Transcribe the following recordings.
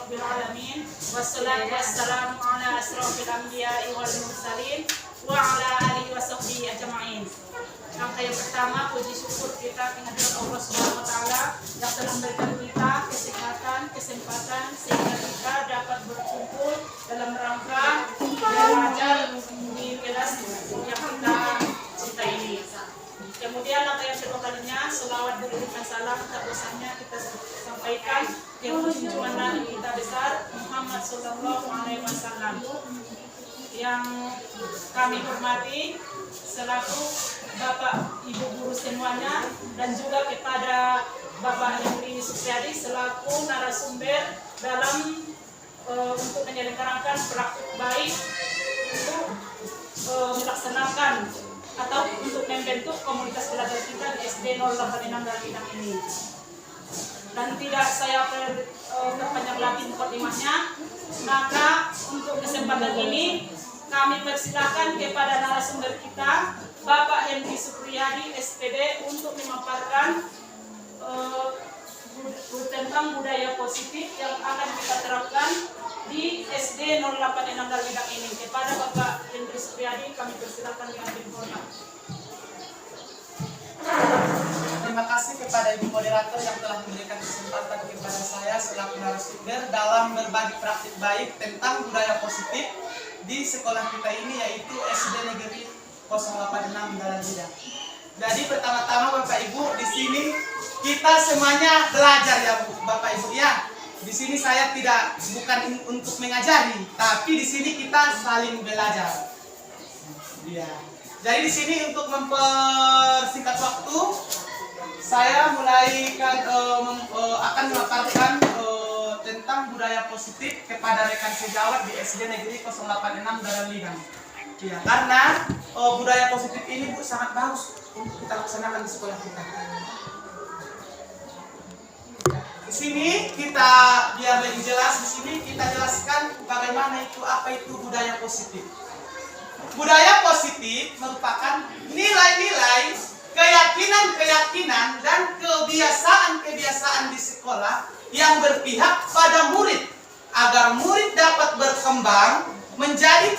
rabbil alamin. Wassalatu wassalamu ala asrofil anbiya'i wal mursalin wa ala alihi wa sahbihi ajma'in. Yang pertama, puji syukur kita kehadirat Allah Subhanahu wa taala yang telah memberikan kita kesehatan, kesempatan sehingga kita dapat berkumpul dalam rangka belajar di kelas yang kita cinta ini. Kemudian langkah yang kedua kalinya, selawat beriringan salam tak bosannya kita sampaikan ke junjungan Nabi kita besar Muhammad Sallallahu Alaihi Wasallam yang kami hormati selaku Bapak Ibu guru semuanya, dan juga kepada Bapak Henry Supriyadi selaku narasumber dalam untuk menyelenggarakan praktik baik untuk melaksanakan atau untuk membentuk komunitas belajar kita di SD 086 dalam bidang ini. Dan tidak saya perpanjang lagi mukadimahnya, maka untuk kesempatan ini kami persilakan kepada narasumber kita Bapak Henry Supriyadi SPD untuk memaparkan tentang budaya positif yang akan kita terapkan di SD 086 dalam bidang ini. Kepada Bapak Henry Supriyadi kami persilakan dengan hormat. Terima kasih kepada Ibu Moderator yang telah memberikan kesempatan kepada saya selaku narasumber dalam berbagi praktik baik tentang budaya positif di sekolah kita ini, yaitu SD Negeri 086 dalam bidang. Jadi pertama-tama Bapak Ibu, di sini kita semuanya belajar ya Bapak Ibu ya. Di sini saya bukan untuk mengajari, tapi di sini kita saling belajar. Ya. Jadi di sini untuk mempersingkat waktu, saya mulai akan memaparkan tentang budaya positif kepada rekan sejawat di SD Negeri 086 dalam bidang. Ya, karena budaya positif ini Bu sangat bagus untuk kita laksanakan di sekolah kita. Di sini kita biar lebih jelas, di sini kita jelaskan bagaimana apa itu budaya positif. Budaya positif merupakan nilai-nilai, keyakinan-keyakinan dan kebiasaan-kebiasaan di sekolah yang berpihak pada murid agar murid dapat berkembang menjadi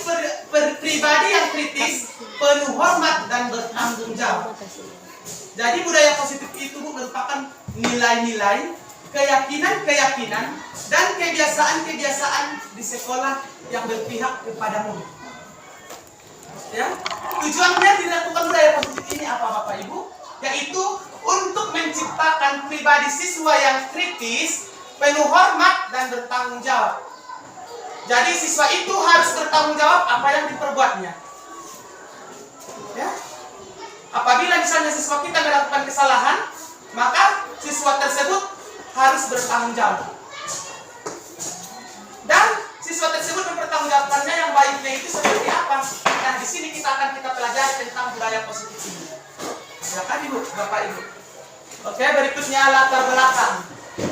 pribadi yang kritis, penuh hormat dan bertanggung jawab. Jadi budaya positif itu merupakan nilai-nilai, keyakinan-keyakinan dan kebiasaan-kebiasaan di sekolah yang berpihak kepada murid. Ya, tujuannya dilakukan budaya positif ini apa Bapak Ibu? Yaitu untuk menciptakan pribadi siswa yang kritis, penuh hormat dan bertanggung jawab. Jadi siswa itu harus bertanggung jawab apa yang diperbuatnya. Ya. Apabila misalnya siswa kita melakukan kesalahan, maka siswa tersebut harus bertanggung jawab. Dan siswa tersebut mempertanggungjawabkannya yang baiknya itu seperti apa? Nah, di sini kita akan pelajari tentang budaya positif ini. Silakan Ibu, Bapak Ibu. Oke, berikutnya latar belakang.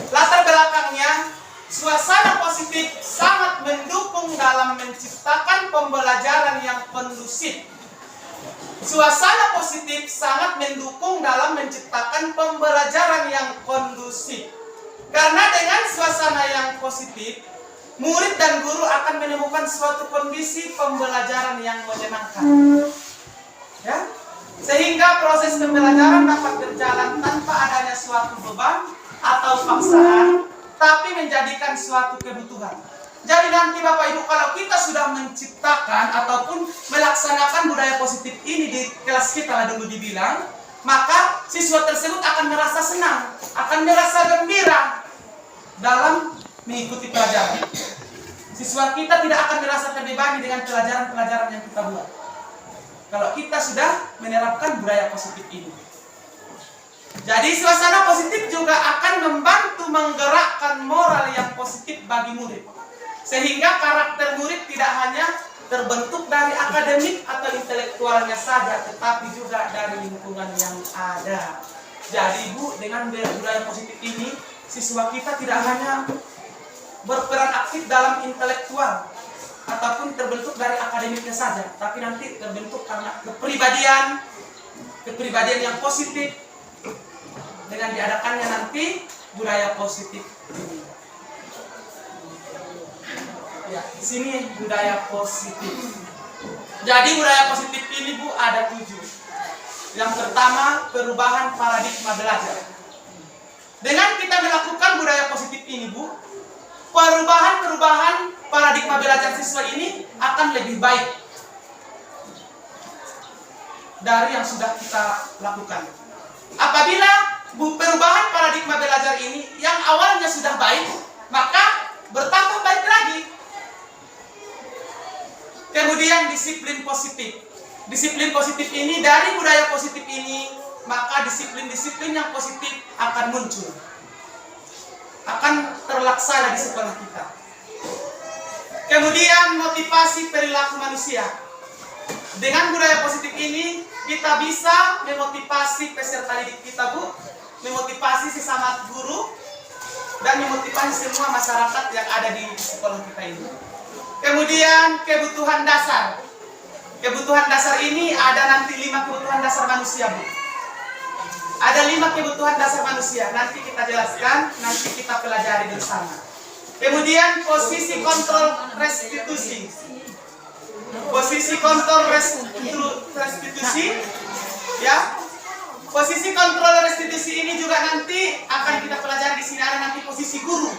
Latar belakangnya, suasana positif sangat mendukung dalam menciptakan pembelajaran yang kondusif. Suasana positif sangat mendukung dalam menciptakan pembelajaran yang kondusif. Karena dengan suasana yang positif, murid dan guru akan menemukan suatu kondisi pembelajaran yang menyenangkan. Ya? Sehingga proses pembelajaran dapat berjalan tanpa adanya suatu beban atau paksaan, tapi menjadikan suatu kebutuhan. Jadi nanti Bapak Ibu, kalau kita sudah menciptakan ataupun melaksanakan budaya positif ini di kelas kita lah dulu dibilang, maka siswa tersebut akan merasa senang, akan merasa gembira dalam mengikuti pelajaran. Siswa kita tidak akan merasa terbebani dengan pelajaran-pelajaran yang kita buat, kalau kita sudah menerapkan budaya positif ini. Jadi suasana positif juga akan membantu menggerakkan moral yang positif bagi murid, sehingga karakter murid tidak hanya terbentuk dari akademik atau intelektualnya saja, tetapi juga dari lingkungan yang ada. Jadi Bu, dengan budaya positif ini, siswa kita tidak hanya berperan aktif dalam intelektual ataupun terbentuk dari akademiknya saja, tapi nanti terbentuk karena kepribadian yang positif dengan diadakannya nanti budaya positif ini. Ya, di sini budaya positif. Jadi budaya positif ini Bu ada 7. Yang pertama, perubahan paradigma belajar. Dengan kita melakukan budaya positif ini Bu, perubahan paradigma belajar siswa ini akan lebih baik dari yang sudah kita lakukan. Apabila perubahan paradigma belajar ini yang awalnya sudah baik, maka bertambah baik lagi. Kemudian disiplin positif. Disiplin positif ini, dari budaya positif ini, maka disiplin-disiplin yang positif akan muncul, akan terlaksana di sekolah kita. Kemudian motivasi perilaku manusia. Dengan budaya positif ini, kita bisa memotivasi peserta didik kita Bu, memotivasi sesama guru, dan memotivasi semua masyarakat yang ada di sekolah kita ini. Kemudian kebutuhan dasar. Kebutuhan dasar ini ada nanti 5 kebutuhan dasar manusia Bu. Ada 5 kebutuhan dasar manusia. Nanti kita jelaskan, nanti kita pelajari bersama. Kemudian posisi kontrol restitusi. Posisi kontrol restitusi, ya. Posisi kontrol restitusi ini juga nanti akan kita pelajari. Di sini ada nanti posisi guru.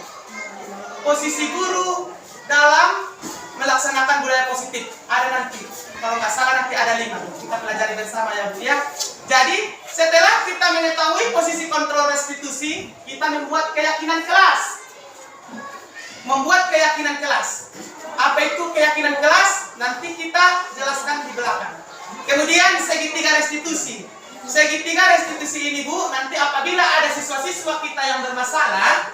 Posisi guru dalam melaksanakan budaya positif ada nanti, kalau nggak salah nanti ada 5, kita pelajari bersama ya Bu ya. Jadi setelah kita mengetahui posisi kontrol restitusi, kita membuat keyakinan kelas. Apa itu keyakinan kelas? Nanti kita jelaskan di belakang. Kemudian segitiga restitusi. Segitiga restitusi ini Bu, nanti apabila ada siswa-siswa kita yang bermasalah,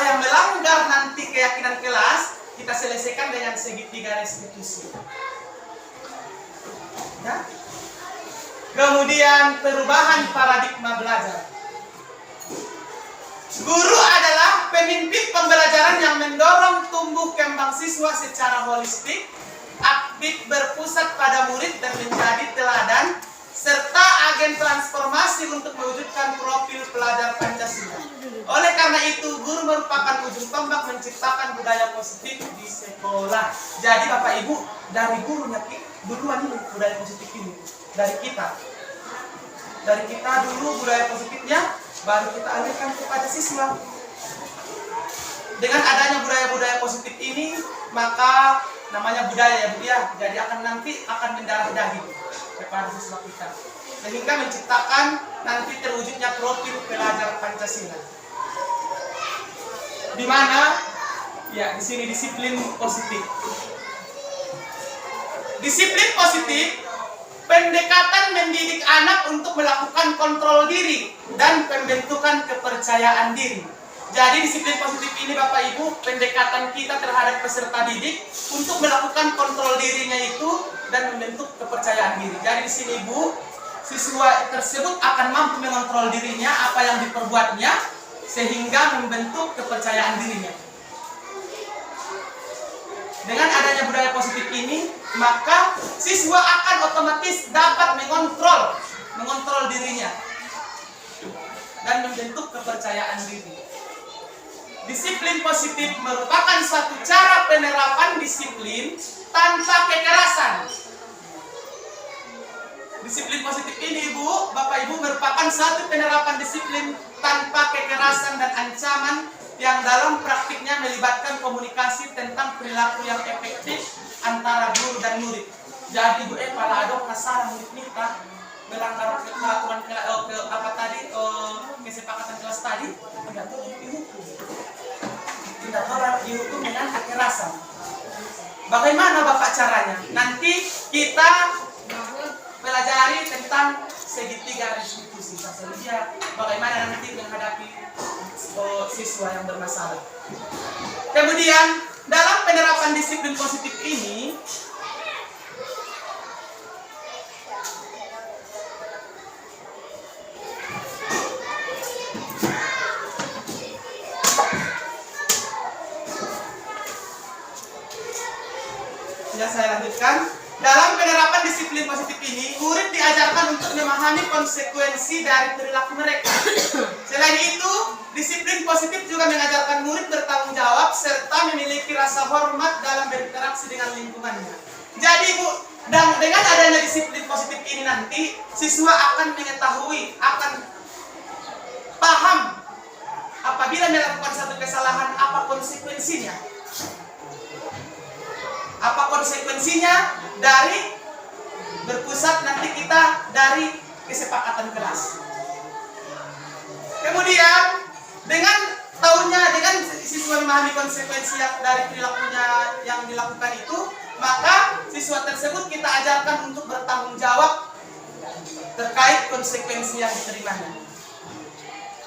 yang melanggar nanti keyakinan kelas, kita selesaikan dengan segitiga restitusi. Ya? Kemudian perubahan paradigma belajar. Guru adalah pemimpin pembelajaran yang mendorong tumbuh kembang siswa secara holistik, aktif berpusat pada murid dan menjadi teladan, serta agen transformasi untuk mewujudkan profil pelajar Pancasila. Oleh karena itu, guru merupakan ujung tombak menciptakan budaya positif di sekolah. Jadi Bapak Ibu, dari gurunya duluan ini budaya positif ini. Dari kita dulu budaya positifnya, baru kita alihkan kepada siswa. Dengan adanya budaya-budaya positif ini, maka namanya budaya ya Bu ya. Jadi nanti akan mendarah daging kepada siswa kita, sehingga menciptakan nanti terwujudnya profil pelajar Pancasila. Di mana? Ya, di sini disiplin positif. Disiplin positif, pendekatan mendidik anak untuk melakukan kontrol diri dan pembentukan kepercayaan diri. Jadi disiplin positif ini Bapak Ibu, pendekatan kita terhadap peserta didik untuk melakukan kontrol dirinya itu dan membentuk kepercayaan diri. Jadi di sini Bu, siswa tersebut akan mampu mengontrol dirinya, apa yang diperbuatnya, sehingga membentuk kepercayaan dirinya. Dengan adanya budaya positif ini, maka siswa akan otomatis dapat mengontrol dirinya dan membentuk kepercayaan diri. Disiplin positif merupakan suatu cara penerapan disiplin tanpa kekerasan. Disiplin positif ini Bu, Bapak Ibu, merupakan suatu penerapan disiplin tanpa kekerasan dan ancaman yang dalam praktiknya melibatkan komunikasi tentang perilaku yang efektif antara guru dan murid. Jadi Bu pada adok masalah murid kita melanggar peraturan kesepakatan kelas tadi, tidak dihukum dengan kekerasan. Bagaimana Bapak caranya? Nanti kita pelajari tentang segitiga restitusi. Saja bagaimana nanti menghadapi siswa yang bermasalah. Kemudian dalam penerapan disiplin positif ini, ya saya lanjutkan. dalam penerapan disiplin positif ini, murid diajarkan untuk memahami konsekuensi dari perilaku mereka. Selain itu, disiplin positif juga mengajarkan murid bertanggung jawab serta memiliki rasa hormat dalam berinteraksi dengan lingkungannya. Jadi Bu, dan dengan adanya disiplin positif ini nanti, siswa akan mengetahui, akan paham apabila melakukan satu kesalahan apa konsekuensinya. Apa konsekuensinya dari berpusat nanti kita dari kesepakatan kelas. Kemudian dengan siswa memahami konsekuensi dari perilakunya yang dilakukan itu, maka siswa tersebut kita ajarkan untuk bertanggung jawab terkait konsekuensi yang diterimanya.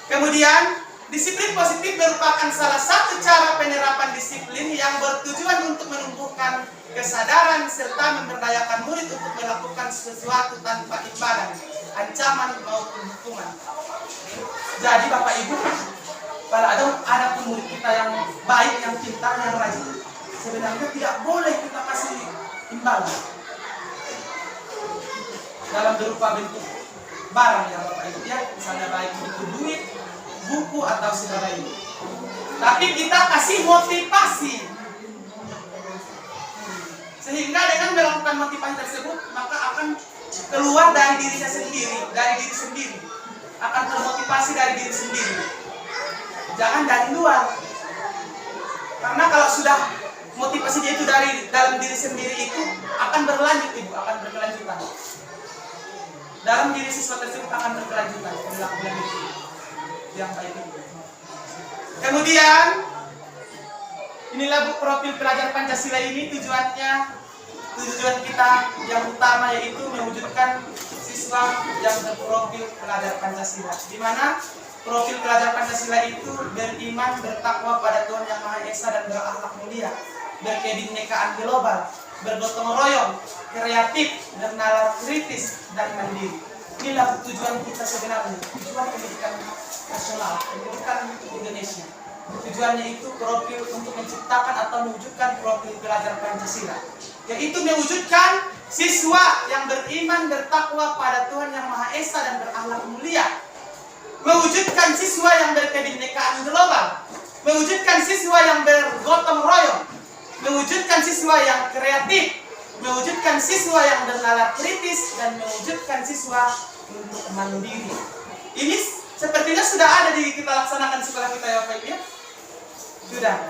Kemudian disiplin positif merupakan salah satu cara penerapan disiplin yang bertujuan untuk menumbuhkan kesadaran serta memberdayakan murid untuk melakukan sesuatu tanpa imbalan, ancaman maupun hukuman. Jadi Bapak Ibu, kalau ada murid kita yang baik, yang pintar, yang rajin, sebenarnya tidak boleh kita kasih imbalan dalam berupa bentuk barang ya Bapak Ibu ya, misalnya baik itu duit, buku atau segala itu. Tapi kita kasih motivasi. Sehingga dengan melakukan motivasi tersebut, maka akan keluar dari dirinya sendiri, dari diri sendiri. Akan termotivasi dari diri sendiri. Jangan dari luar. Karena kalau sudah motivasinya itu dari dalam diri sendiri itu akan berlanjut Ibu, akan berkelanjutan. Dalam diri siswa tersebut akan berkelanjutan perilakunya itu yang baik itu. Kemudian inilah Bu profil pelajar Pancasila ini, tujuan kita yang utama yaitu mewujudkan siswa yang berprofil pelajar Pancasila, di mana profil pelajar Pancasila itu beriman, bertakwa pada Tuhan Yang Maha Esa dan berakhlak mulia, berkebinekaan global, bergotong royong, kreatif, bernalar kritis dan mandiri. Inilah tujuan kita sebenarnya, tujuan pendidikan nasional, pendidikan Indonesia. Tujuannya itu profil untuk menciptakan atau mewujudkan profil pelajar Pancasila, yaitu mewujudkan siswa yang beriman, bertakwa pada Tuhan Yang Maha Esa dan berakhlak mulia, mewujudkan siswa yang berkebinekaan global, mewujudkan siswa yang bergotong royong, mewujudkan siswa yang kreatif, mewujudkan siswa yang bernalar kritis, dan mewujudkan siswa untuk mandiri. Ini sepertinya sudah ada kita laksanakan sekolah kita ya Pak Ibu ya? Sudah.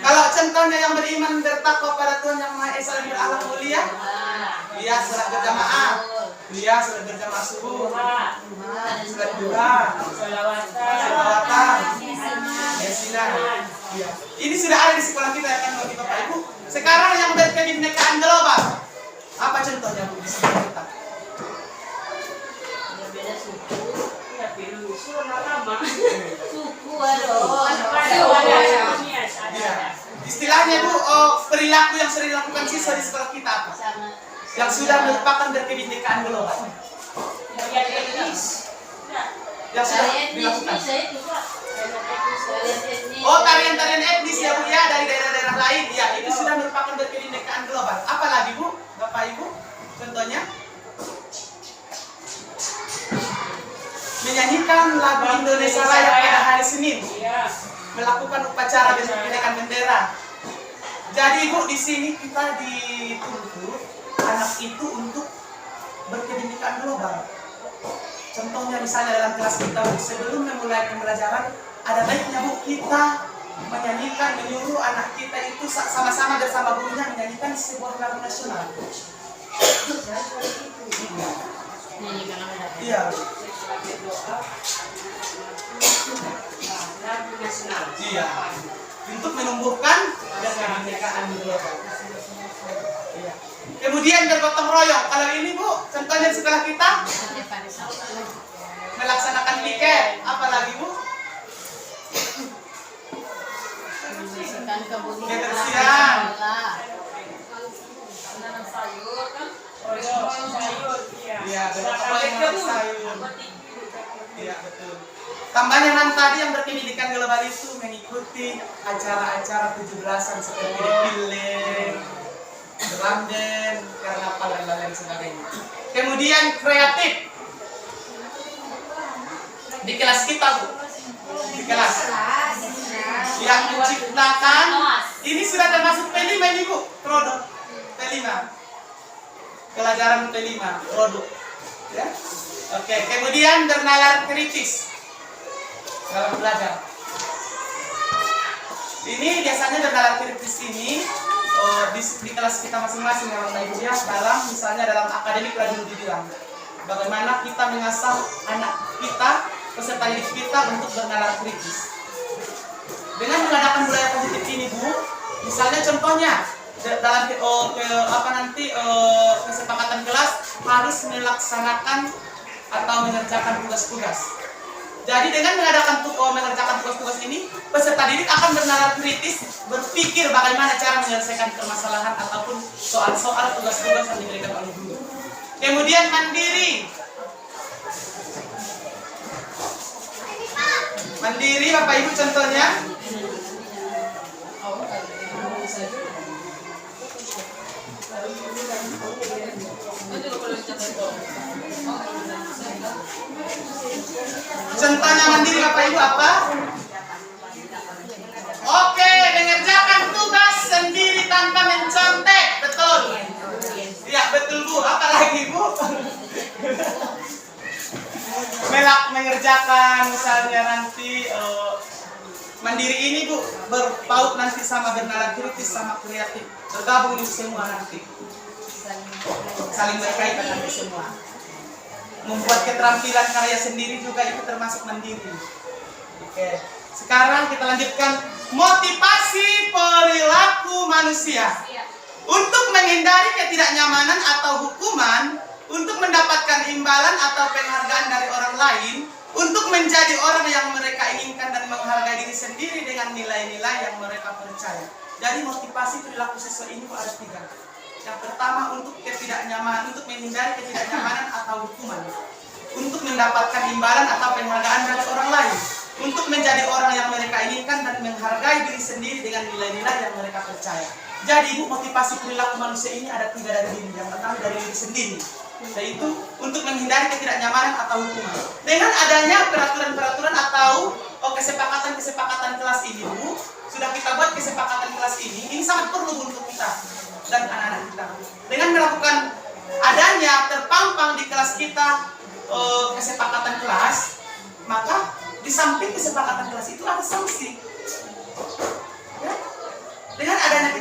Kalau contohnya yang beriman, bertakwa pada Tuhan Yang Maha Esa dan berakhlak mulia, dia sholat berjamaah, dia sholat berjamaah subuh, sholat duha, sholawatan, yasinan. Ini sudah ada di sekolah kita ya kan bagi Bapak Ibu. Sekarang yang berkebinekaan global, apa contohnya Bu di sekolah kita? Beda suku. Ya. Istilahnya Bu, perilaku yang sering dilakukan siswa di sekolah kita apa? Yang sudah merupakan berkebinekaan global. Yang sudah dilakukan. Oh, tarian-tarian etnis ya Bu ya, dari daerah-daerah lain. Ya, itu sudah merupakan berkebinekaan global. Apalagi Bu, Bapak Ibu, contohnya? Menyanyikan lagu Indonesia Raya pada hari Senin, melakukan upacara penaikan bendera. Jadi Ibu, di sini kita dituntut anak itu untuk berkebinekaan global. Contohnya misalnya dalam kelas kita, sebelum memulai pembelajaran, ada baiknya Bu kita menyanyikan, menyuruh anak kita itu sama-sama bersama gurunya menyanyikan sebuah lagu nasional. Iya. Iya. Untuk menumbuhkan kebinekaan global. Iya. Kemudian bergotong royong. Kalau ini Bu, contohnya di sekolah kita melaksanakan piket. Apalagi Bu? Kebersihan. Iya, bergotong royong menanam sayur. Iya, betul. Tambahnya tadi yang berkebinekaan global itu mengikuti acara-acara 17-an seperti defile, drum band, karnaval dan lain sebagainya. Kemudian kreatif. Di kelas kita, Bu. Di kelas. Yang menciptakan, ini sudah termasuk P5 ini, Bu. Produk P5. Pelajaran P5, produk. Ya. Oke, kemudian bernalar kritis dalam belajar. Ini biasanya bernalar kritis ini di kelas kita masing-masing ya Bapak Ibu ya, misalnya dalam akademik tadi dibilang bagaimana kita mengasah anak kita, peserta didik kita untuk bernalar kritis. Dengan mengadakan budaya positif ini, Bu, misalnya contohnya dalam kesepakatan kelas harus melaksanakan atau mengerjakan tugas-tugas. Jadi dengan mengerjakan tugas-tugas ini, peserta didik akan bernalar kritis, berpikir bagaimana cara menyelesaikan permasalahan ataupun soal-soal tugas-tugas yang diberikan oleh guru. Kemudian mandiri. Mandiri Bapak Ibu contohnya. Contohnya mandiri Bapak Ibu apa? Oke, mengerjakan tugas sendiri tanpa mencontek, betul? Iya betul Bu. Apa lagi Bu? Mengerjakan misalnya nanti mandiri ini Bu berpaut nanti sama bernalar kritis sama kreatif, bergabung di semua nanti, saling berkaitan nanti semua. Membuat keterampilan karya sendiri juga itu termasuk mandiri. Oke. Sekarang kita lanjutkan motivasi perilaku manusia. Untuk menghindari ketidaknyamanan atau hukuman, untuk mendapatkan imbalan atau penghargaan dari orang lain, untuk menjadi orang yang mereka inginkan dan menghargai diri sendiri dengan nilai-nilai yang mereka percaya. Jadi motivasi perilaku siswa ini ada 3. Yang pertama untuk ketidaknyamanan, untuk menghindari ketidaknyamanan atau hukuman, untuk mendapatkan imbalan atau penghargaan dari orang lain, untuk menjadi orang yang mereka inginkan dan menghargai diri sendiri dengan nilai-nilai yang mereka percaya. Jadi Ibu, motivasi perilaku manusia ini ada 3 dari diri. Yang pertama dari diri sendiri, yaitu untuk menghindari ketidaknyamanan atau hukuman. Dengan adanya peraturan-peraturan atau kesepakatan-kesepakatan kelas ini, Bu, sudah kita buat kesepakatan kelas ini sangat perlu untuk kita dan anak-anak kita. Dengan melakukan adanya terpampang di kelas kita kesepakatan kelas, maka di samping kesepakatan kelas itu ada sanksi. Ya? Dengan adanya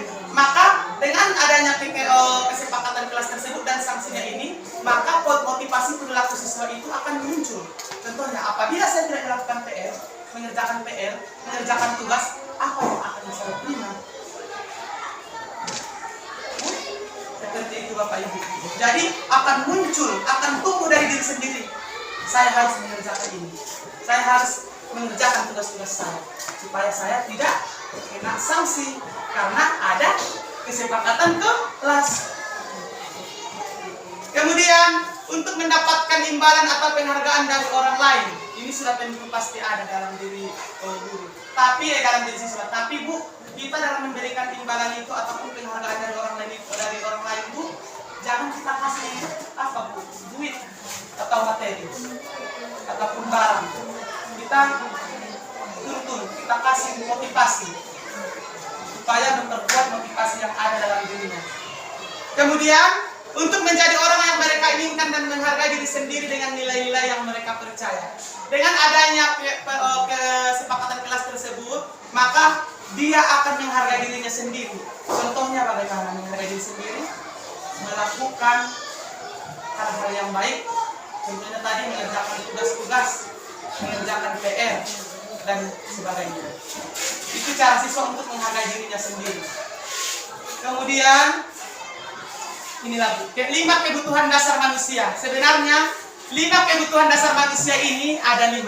kesepakatan kelas tersebut dan sanksinya ini, maka motivasi perilaku siswa itu akan muncul. Contohnya, apabila saya tidak melakukan PR, mengerjakan tugas, apa yang akan saya terima? Seperti itu Bapak Ibu. Jadi akan muncul, akan tumbuh dari diri sendiri. Saya harus mengerjakan ini. Saya harus mengerjakan tugas-tugas saya supaya saya tidak kena sanksi karena ada kesepakatan kelas. Kemudian untuk mendapatkan imbalan atau penghargaan dari orang lain, ini sudah tentu pasti ada dalam diri guru. Tapi dalam diri siswa. Tapi Bu, kita dalam memberikan imbalan itu ataupun penghargaan dari orang lain Bu, jangan kita kasih apa Bu, duit atau materi ataupun barang. Kita tuntun, kita kasih motivasi supaya memperkuat motivasi yang ada dalam dirinya. Kemudian untuk menjadi orang yang mereka inginkan dan menghargai diri sendiri dengan nilai-nilai yang mereka percaya. Dengan adanya kesepakatan kelas tersebut, maka dia akan menghargai dirinya sendiri. Contohnya bagaimana menghargai diri sendiri? Melakukan hal-hal yang baik. Contohnya tadi mengerjakan tugas-tugas, mengerjakan PR, dan sebagainya. Itu cara siswa untuk menghargai dirinya sendiri. Kemudian, ini lagi, 5 kebutuhan dasar manusia. Sebenarnya 5 kebutuhan dasar manusia ini ada 5.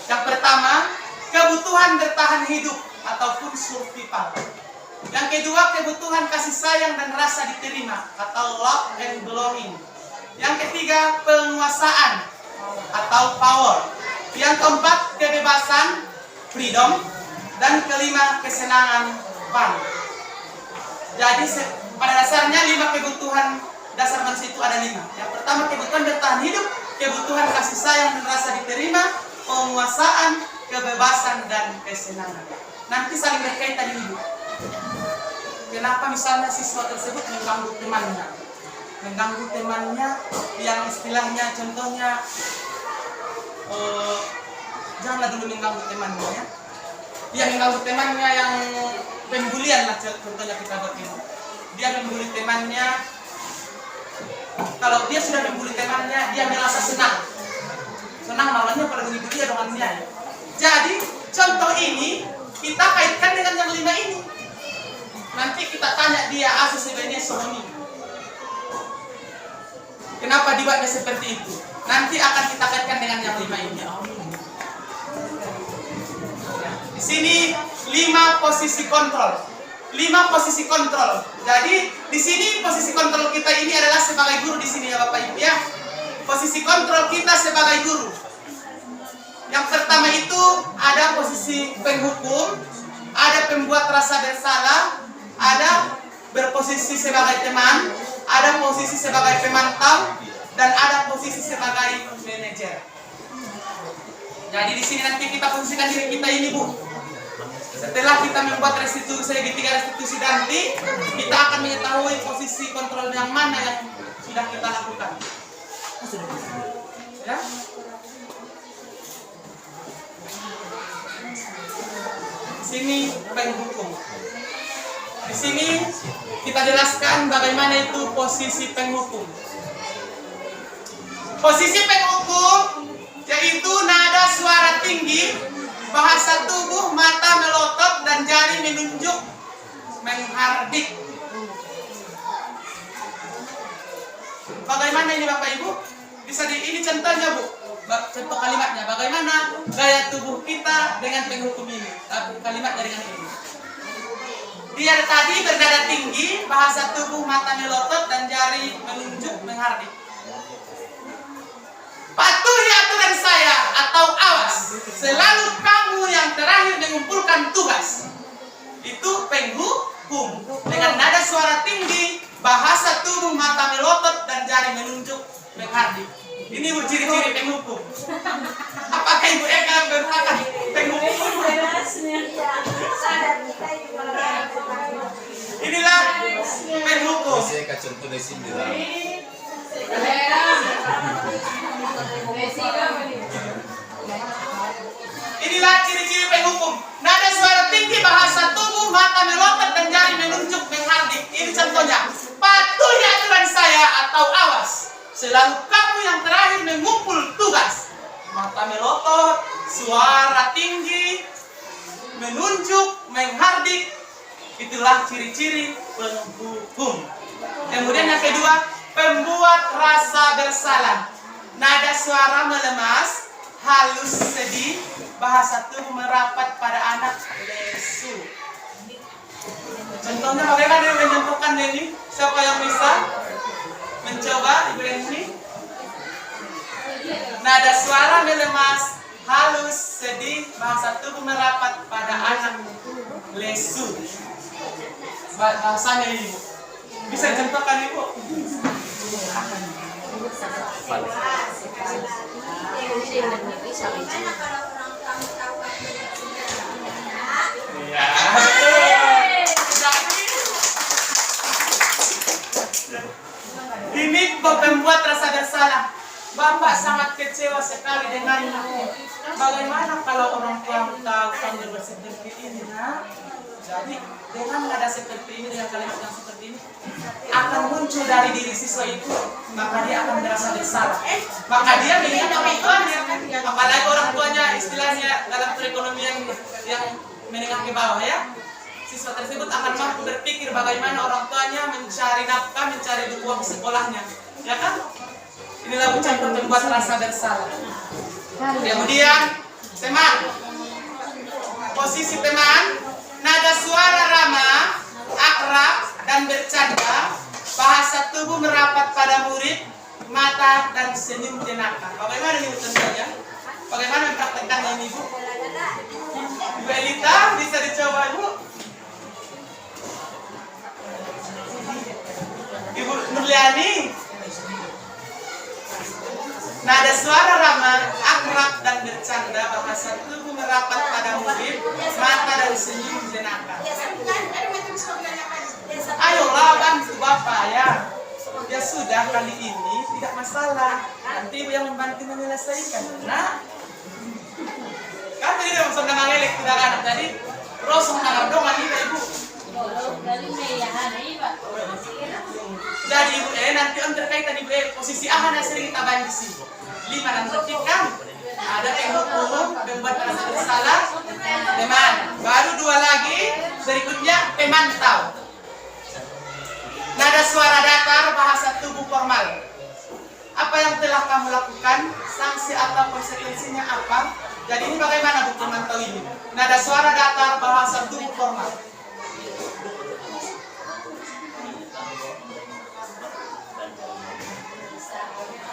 Yang pertama, kebutuhan bertahan hidup ataupun survival. Yang kedua, kebutuhan kasih sayang dan rasa diterima atau love and belonging. Yang ketiga, penguasaan atau power. Yang keempat, kebebasan, freedom. Dan kelima, kesenangan, fun. Jadi Pada dasarnya 5 kebutuhan dasar manusia itu ada 5. Yang pertama kebutuhan bertahan hidup, kebutuhan kasih sayang dan rasa diterima, penguasaan, kebebasan dan kesenangan. Nanti saling berkaitan ini, Bu. Kenapa misalnya siswa tersebut mengganggu temannya? Mengganggu temannya yang istilahnya contohnya janganlah dulu mengganggu temannya ya. Dia mengganggu temannya yang pembulian lah contohnya kita buat ini. Dia membuli temannya. Kalau dia sudah membuli temannya, dia merasa senang. Senang malahnya pada dibully dengannya. Jadi contoh ini kita kaitkan dengan yang 5 ini. Nanti kita tanya dia asal sebenarnya sohoni. Kenapa dibuatnya seperti itu? Nanti akan kita kaitkan dengan yang 5 ini. Di sini 5 posisi kontrol. 5 posisi kontrol. Jadi di sini posisi kontrol kita ini adalah sebagai guru di sini ya Bapak Ibu ya. Posisi kontrol kita sebagai guru. Yang pertama itu ada posisi penghukum, ada pembuat rasa bersalah, ada berposisi sebagai teman, ada posisi sebagai pemantau, dan ada posisi sebagai manajer. Jadi di sini nanti kita posisikan diri kita ini, Bu. Setelah kita membuat restitusi segitiga restitusi nanti, kita akan mengetahui posisi kontrol yang mana yang sudah kita lakukan. Ya. Di sini penghukum. Di sini kita jelaskan bagaimana itu posisi penghukum. Posisi penghukum yaitu nada suara tinggi, bahasa tubuh, mata melotot, dan jari menunjuk, menghardik. Bagaimana ini Bapak Ibu? Ini contohnya Bu. Contoh kalimatnya. Bagaimana gaya tubuh kita dengan penghukum ini? Kalimatnya dengan ini. Dia tadi bernada tinggi, bahasa tubuh, mata melotot, dan jari menunjuk, menghardik. Patuhi aturan saya atau awas. Selalu kamu yang terakhir mengumpulkan tugas. Itu penghukum. Dengan nada suara tinggi, bahasa tubuh, mata melotot, dan jari menunjuk, menghardik. Ini Bu ciri-ciri penghukum. Apakah Ibu Eka berpakat penghukum? Inilah penghukum. Inilah ciri-ciri penghukum. Nada suara tinggi, bahasa tubuh, mata melotot, dan jari menunjuk, menghardik. Ini contohnya. Patuhi aturan saya atau awas. Selalu kamu yang terakhir mengumpul tugas. Mata melotot, suara tinggi, menunjuk, menghardik. Itulah ciri-ciri penghukum. Kemudian yang kedua, pembuat rasa bersalah. Nada suara melemas, halus sedih, bahasa tubuh merapat pada anak lesu. Contohnya bagaimana menyentuhkan ini? Siapa yang bisa mencoba Ibu Eni? Nada suara melemas, halus sedih, bahasa tubuh merapat pada anak lesu. Bahasanya ini Bu. Bisa contohkan Ibu? Ini pembuat rasa bersalah. Bapak sangat kecewa sekali denganmu. Bagaimana kalau orang tua tahu kamu berseperti ini, nak? Jadi dengan nada seperti ini, dengan kalimat yang seperti ini, akan muncul dari diri siswa itu, maka dia akan merasa bersalah. Maka dia mengingat orang tuanya, apalagi orang tuanya istilahnya dalam perekonomian yang menengah ke bawah ya. Siswa tersebut akan mampu berpikir bagaimana orang tuanya mencari nafkah, mencari uang sekolahnya, ya kan? Inilah contoh pembuat rasa bersalah. Kemudian teman, posisi teman. Nada suara ramah, akrab, dan bercanda, bahasa tubuh merapat pada murid, mata dan senyum jenaka. Bagaimana ini contohnya? Bagaimana mempraktekkannya ini Bu? Ibu Elita bisa dicoba Bu? Nada suara ramah, akrab dan bercanda, bahasa tubuh merapat pada murid, mata dan senyum jenaka. Ayolah bantu Bapak ya. Ya sudah, kali ini tidak masalah. Nanti Ibu yang membantu menyelesaikan. Nah, kan tadi dia langsung dengan ngelek tidak anak tadi. Rosong dengan dongan ini Ibu. Jadi Ibu nanti on terkaitan Ibu posisi ahana sering kita bahas di sini. 5 dan kan ada yang hukum membuat merasa bersalah, teman. Baru 2 lagi berikutnya pemantau. Nada suara datar, bahasa tubuh formal. Apa yang telah kamu lakukan, sanksi atau konsekuensinya apa? Jadi ini bagaimana Bu pemantau ini? Nada suara datar, bahasa tubuh formal.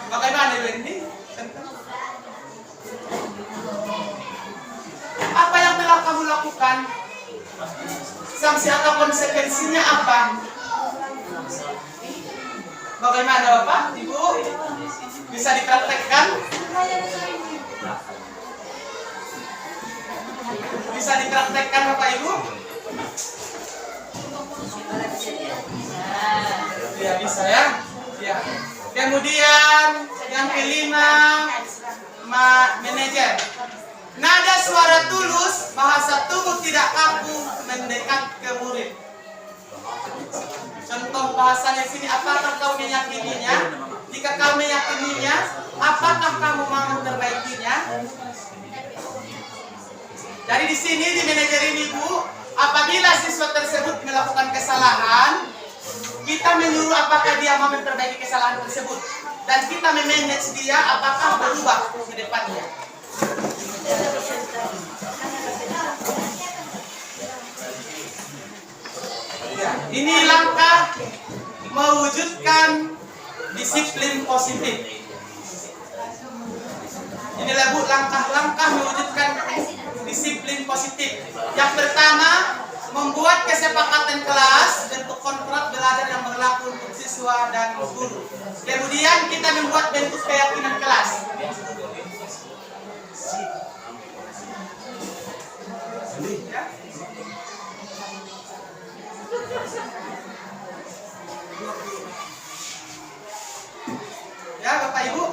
Bagaimana ini? Apa yang telah kamu lakukan? Sanksi atau konsekuensinya apa? Bagaimana Bapak, Ibu? Bisa dipraktekkan? Bisa dipraktekkan Bapak Ibu? Ya bisa ya. Ya. Kemudian yang kelima, manajer. Nada suara tulus, bahasa tubuh tidak kaku mendekat ke murid. Contoh bahasanya sini, apakah kau meyakininya? Jika kau meyakininya, apakah kamu mau memperbaikinya? Jadi di sini di manajer ini Bu, apabila siswa tersebut melakukan kesalahan, kita menyuruh apakah dia mau memperbaiki kesalahan tersebut, dan kita memanage dia apakah berubah ke depannya. Ya, ini langkah mewujudkan disiplin positif. Inilah Bu langkah-langkah mewujudkan disiplin positif. Yang pertama, membuat kesepakatan kelas bentuk kontrak belajar yang berlaku untuk siswa dan guru. Kemudian kita membuat bentuk keyakinan kelas. Ya. Ya Bapak Ibu,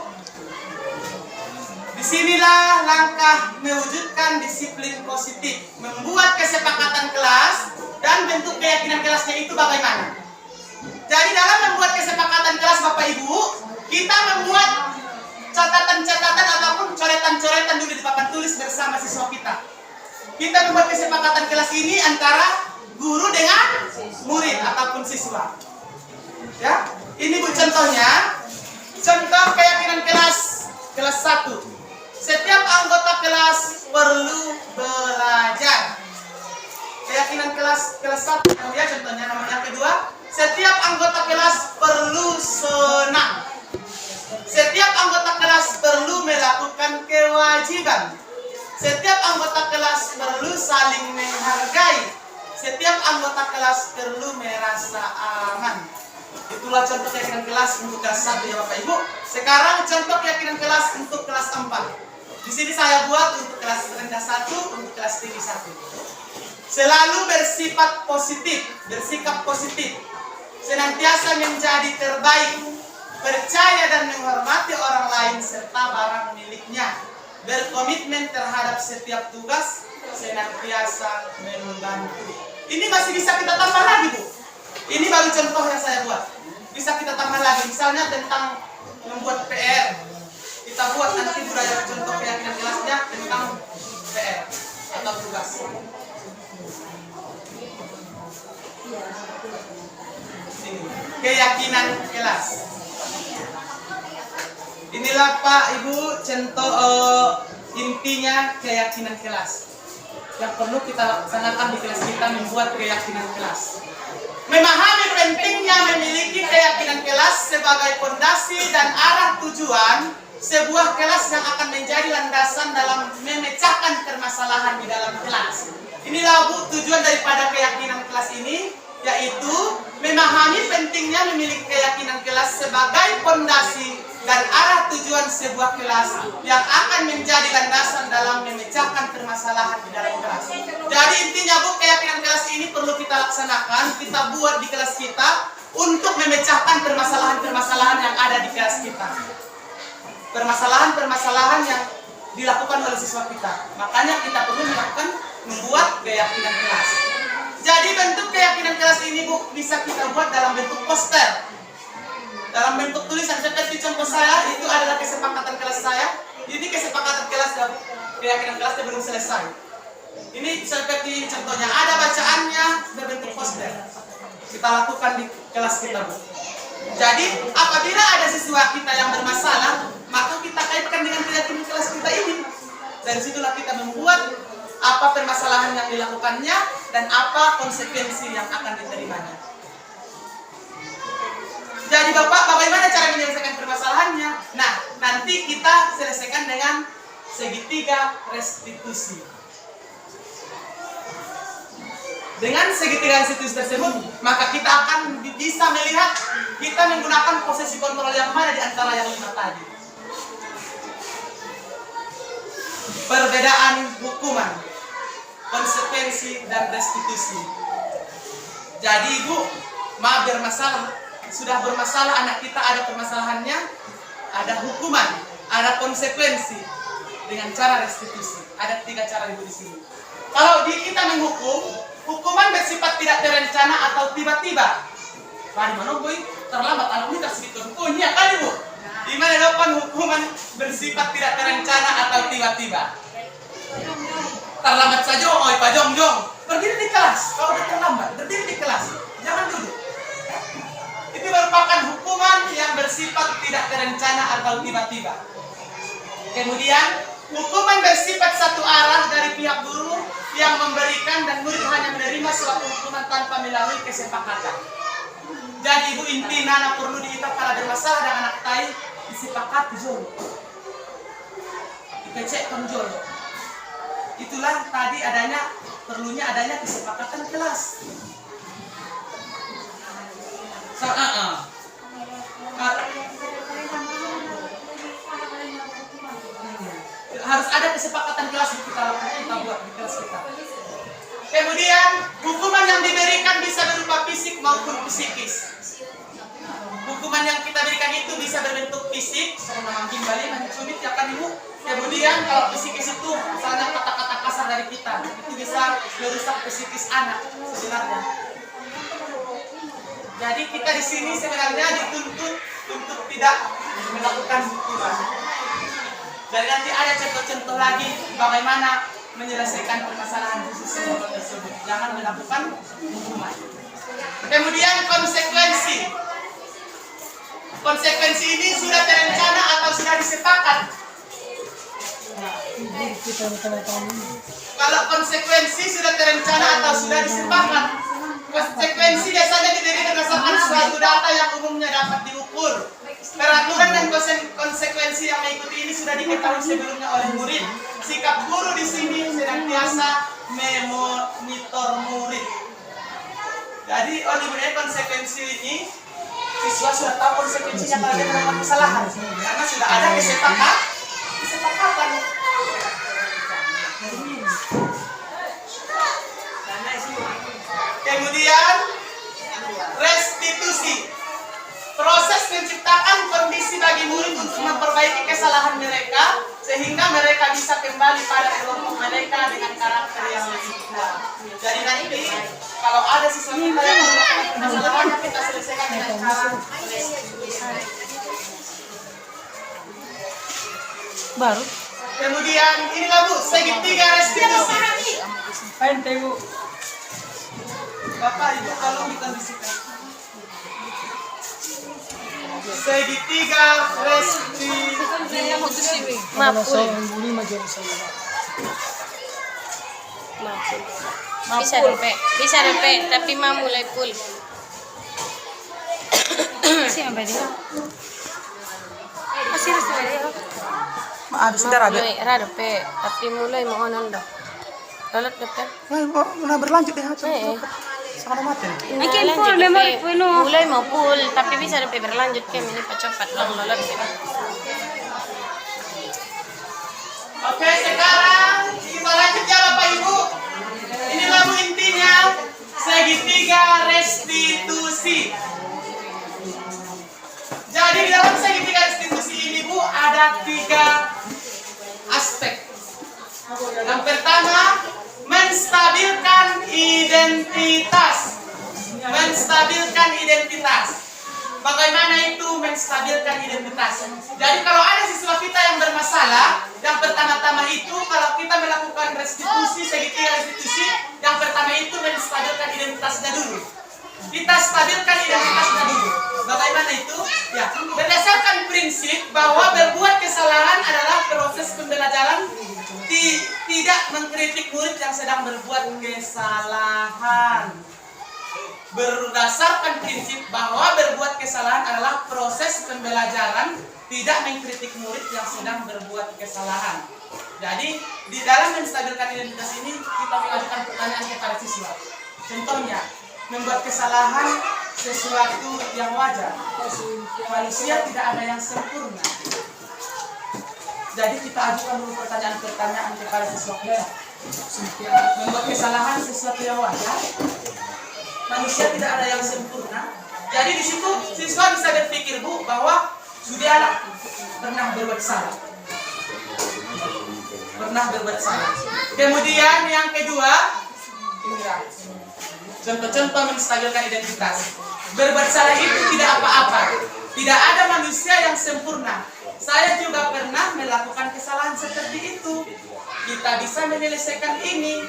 disinilah langkah mewujudkan disiplin positif, membuat kesepakatan kelas dan bentuk keyakinan kelasnya itu bagaimana. Jadi dalam membuat kesepakatan kelas Bapak Ibu, kita membuat catatan-catatan ataupun coretan-coretan dulu di papan tulis bersama siswa kita. Kita membuat kesepakatan kelas ini antara guru dengan murid ataupun siswa. Ya, ini Bu contohnya. Contoh keyakinan kelas 1. Setiap anggota kelas perlu belajar. Keyakinan kelas 1 ya contohnya. Yang kedua, setiap anggota kelas perlu senang. Setiap anggota kelas perlu melakukan kewajiban. Setiap anggota kelas perlu saling menghargai. Setiap anggota kelas perlu merasa aman. Itulah contoh keyakinan kelas untuk kelas 1 ya Bapak Ibu. Sekarang contoh keyakinan kelas untuk kelas 4. Di sini saya buat untuk kelas rendah 1, untuk kelas tinggi 1. Selalu bersifat positif, bersikap positif. Senantiasa menjadi terbaik, percaya dan menghormati orang lain serta barang miliknya. Berkomitmen terhadap setiap tugas, senantiasa membantu. Ini masih bisa kita tambah lagi Bu. Ini baru contoh yang saya buat. Bisa kita tambah lagi. Misalnya tentang membuat PR. Kita buat nanti budaya contoh keyakinan kelasnya tentang PR atau tugas. Ini, keyakinan kelas. Inilah Pak Ibu contoh intinya keyakinan kelas. Yang perlu kita laksanakan di kelas kita membuat keyakinan kelas. Memahami pentingnya memiliki keyakinan kelas sebagai fondasi dan arah tujuan sebuah kelas yang akan menjadi landasan dalam memecahkan permasalahan di dalam kelas. Inilah Bu tujuan daripada keyakinan kelas ini, yaitu memahami pentingnya memiliki keyakinan kelas sebagai fondasi dan arah tujuan sebuah kelas yang akan menjadi landasan dalam memecahkan permasalahan di dalam kelas. Jadi intinya Bu, keyakinan kelas ini perlu kita laksanakan, kita buat di kelas kita untuk memecahkan permasalahan-permasalahan yang ada di kelas kita. Permasalahan-permasalahan yang dilakukan oleh siswa kita. Makanya kita perlu membuat keyakinan kelas. Jadi bentuk keyakinan kelas ini Bu, bisa kita buat dalam bentuk poster, dalam bentuk tulisan. Seperti contoh saya, itu adalah kesepakatan kelas saya. Ini kesepakatan kelas dan keyakinan kelasnya belum selesai. Ini seperti contohnya, ada bacaannya berbentuk poster. Kita lakukan di kelas kita Bu. Jadi apabila ada siswa kita yang bermasalah, maka kita kaitkan dengan keyakinan kelas kita ini. Dari situlah kita membuat apa permasalahan yang dilakukannya dan apa konsekuensi yang akan diterimanya. Jadi Bapak, bagaimana cara menyelesaikan permasalahannya? Nah, nanti kita selesaikan dengan segitiga restitusi. Dengan segitiga restitusi tersebut, maka kita akan bisa melihat kita menggunakan posisi kontrol yang mana di antara yang 5 tadi. Perbedaan hukuman, konsekuensi, dan restitusi. Jadi Ibu, maaf bermasalah, sudah bermasalah anak kita, ada permasalahannya, ada hukuman, ada konsekuensi, dengan cara restitusi. Ada 3 cara Ibu di sini. Kalau di kita menghukum, hukuman bersifat tidak terencana atau tiba-tiba. Di mana boy? Terlambat anak kita sedikit punya kali Bu. Di mana dapat hukuman bersifat tidak terencana atau tiba-tiba? Terlambat saja, oi Pak Jong. Berdiri di kelas. Kalau udah terlambat, berdiri di kelas. Jangan duduk. Itu merupakan hukuman yang bersifat tidak terencana atau tiba-tiba. Kemudian, hukuman bersifat satu arah dari pihak guru yang memberikan dan murid hanya menerima suatu hukuman tanpa melalui kesepakatan. Jadi Ibu, inti nana perlu diikat kalau bermasalah dengan anak tai disepakati jol. Dikecek konjol. Itulah tadi perlunya adanya kesepakatan kelas. Harus ada kesepakatan kelas yang kita buat di kelas kita. Kemudian hukuman yang diberikan bisa berupa fisik maupun psikis. Hukuman yang kita berikan itu bisa berbentuk fisik, sama mungkin balik mencubit ya kan Ibu. Kemudian kalau psikis itu misalnya kata-kata kasar dari kita, itu bisa merusak psikis anak sebenarnya. Jadi kita di sini sebenarnya dituntut untuk tidak melakukan hukuman. Dan nanti ada contoh-contoh lagi bagaimana menyelesaikan permasalahan khusus tersebut. Jangan melakukan hukuman. Kemudian konsekuensi. Konsekuensi ini sudah terencana atau sudah disepakat. Kalau konsekuensi sudah terencana atau sudah disepakat, konsekuensi biasanya diberi berdasarkan suatu data yang umumnya dapat diukur. Peraturan dan konsekuensi yang mengikuti ini sudah diketahui sebelumnya oleh murid. Sikap guru di sini senantiasa memonitor murid. Jadi diberi konsekuensi ini, siswa sudah tahu konsekuensinya kalau dia melakukan kesalahan, karena sudah ada kesepakatan. Kemudian restitusi, proses menciptakan kondisi bagi murid untuk memperbaiki kesalahan mereka sehingga mereka bisa kembali pada kelompok mereka dengan karakter yang lebih kuat. Jadi nanti kalau ada siswa kita yang melakukan kesalahan, kita selesaikan dengan cara restitusi. Baru. Kemudian inilah Bu, segitiga restitusi. Pente Bu. Bapak Ibu tolong dikondisikan. Segitiga restitusi. Mapul. Bisa repe, tapi mau mulai pul. Siapa dia? Masih ada. Maaf, sudah ada. Repe, tapi mulai mau nanda. Lalat kan? Mau berlanjut ya? Sekarang mati. Akin full, memory penuh. Mulai mau full, tapi bisa lebih berlanjut kan ini cepat lang lolot. Oke, sekarang kita lanjut ya Bapak Ibu. Ini lagu intinya segitiga restitusi. Jadi di dalam segitiga restitusi ini Bu ada 3 aspek. Yang pertama, menstabilkan identitas. Menstabilkan identitas. Bagaimana itu menstabilkan identitas? Jadi kalau ada siswa kita yang bermasalah, yang pertama-tama itu kalau kita melakukan restitusi, segitiga restitusi, yang pertama itu menstabilkan identitasnya dulu. Kita stabilkan identitasnya dulu. Bagaimana itu? Ya, berdasarkan prinsip bahwa berbuat kesalahan adalah proses pembelajaran, tidak mengkritik murid yang sedang berbuat kesalahan. Berdasarkan prinsip bahwa berbuat kesalahan adalah proses pembelajaran, tidak mengkritik murid yang sedang berbuat kesalahan. Jadi di dalam menstabilkan identitas ini kita mengajukan pertanyaan kepada siswa. Contohnya, membuat kesalahan sesuatu yang wajar. Manusia tidak ada yang sempurna. Jadi kita ajukan dulu pertanyaan-pertanyaan kepada siswa kita. Membuat kesalahan sesuatu yang wajar. Manusia tidak ada yang sempurna. Jadi di situ siswa bisa berpikir Bu bahwa sudahlah pernah berbuat salah. Pernah berbuat salah. Kemudian yang kedua, inilah contoh-contoh menstabilkan identitas. Berbuat salah itu tidak apa-apa. Tidak ada manusia yang sempurna. Saya juga pernah melakukan kesalahan seperti itu. Kita bisa menyelesaikan ini.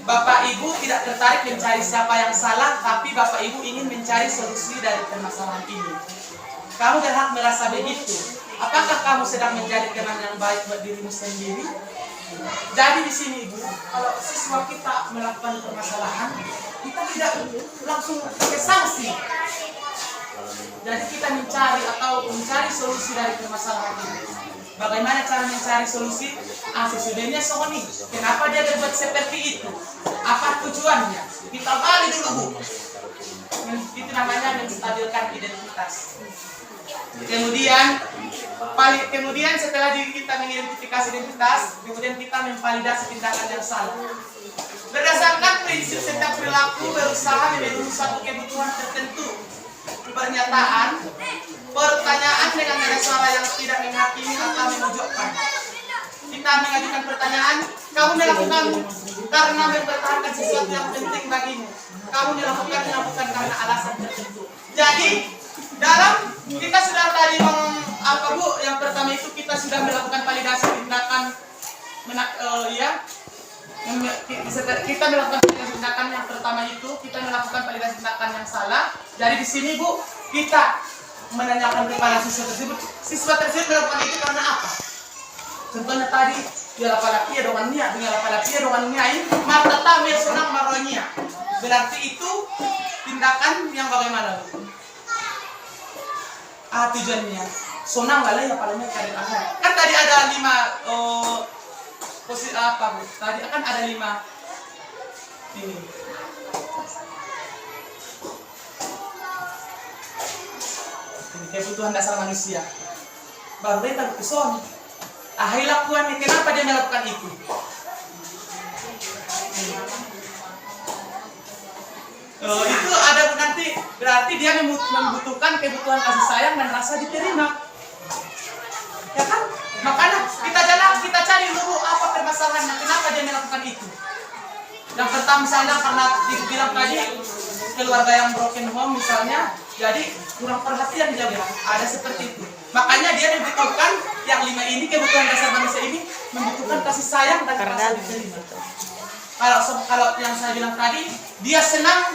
Bapak Ibu tidak tertarik mencari siapa yang salah, tapi Bapak Ibu ingin mencari solusi dari permasalahan ini. Kamu berhak merasa begitu. Apakah kamu sedang menjadi teman yang baik buat dirimu sendiri? Jadi di sini Ibu, kalau siswa kita melakukan permasalahan, kita tidak langsung pakai sanksi. Jadi kita mencari solusi dari permasalahan ini. Bagaimana cara mencari solusi? Sesudahnya Sony, kenapa dia berbuat seperti itu? Apa tujuannya? Kita gali dulu Bu. Itu namanya menstabilkan identitas. Kemudian setelah kita mengidentifikasi identitas, kemudian kita memvalidasi tindakan yang salah. Berdasarkan prinsip setiap perilaku berusaha memenuhi suatu kebutuhan tertentu. Pernyataan, pertanyaan dengan nada suara yang tidak menghakimi atau memojokkan. Kita mengajukan pertanyaan, kamu melakukan karena mempertahankan sesuatu yang penting bagimu. Kamu melakukan karena alasan tertentu. Jadi dalam kita sudah tadi Bu, yang pertama itu kita sudah melakukan validasi tindakan kita melakukan validasi tindakan yang pertama itu kita melakukan validasi tindakan yang salah. Jadi di sini Bu, kita menanyakan kepada siswa tersebut melakukan itu karena apa? Contohnya tadi dia lapalapia dengan niai mata tamir sonang maronya. Berarti itu tindakan yang bagaimana Bu? Tujuannya sonang lalai ya palanya cari akhirat. Kan tadi ada 5 posisi apa Bu? Tadi kan ada 5 ini. Ini kebutuhan dasar manusia. Baru dia tahu keson. Lakuannya kenapa dia melakukan itu? Itu ada nanti berarti dia membutuhkan kebutuhan kasih sayang dan rasa diterima. Ya kan? Makanya kita cari dulu apa permasalahannya, kenapa dia melakukan itu. Yang pertama misalnya karena dibilang tadi keluarga yang broken home misalnya, jadi kurang perhatian dia bilang, ada seperti itu. Makanya dia membutuhkan yang 5 ini, kebutuhan dasar manusia ini membutuhkan kasih sayang dan rasa diterima. Kalau yang saya bilang tadi, dia senang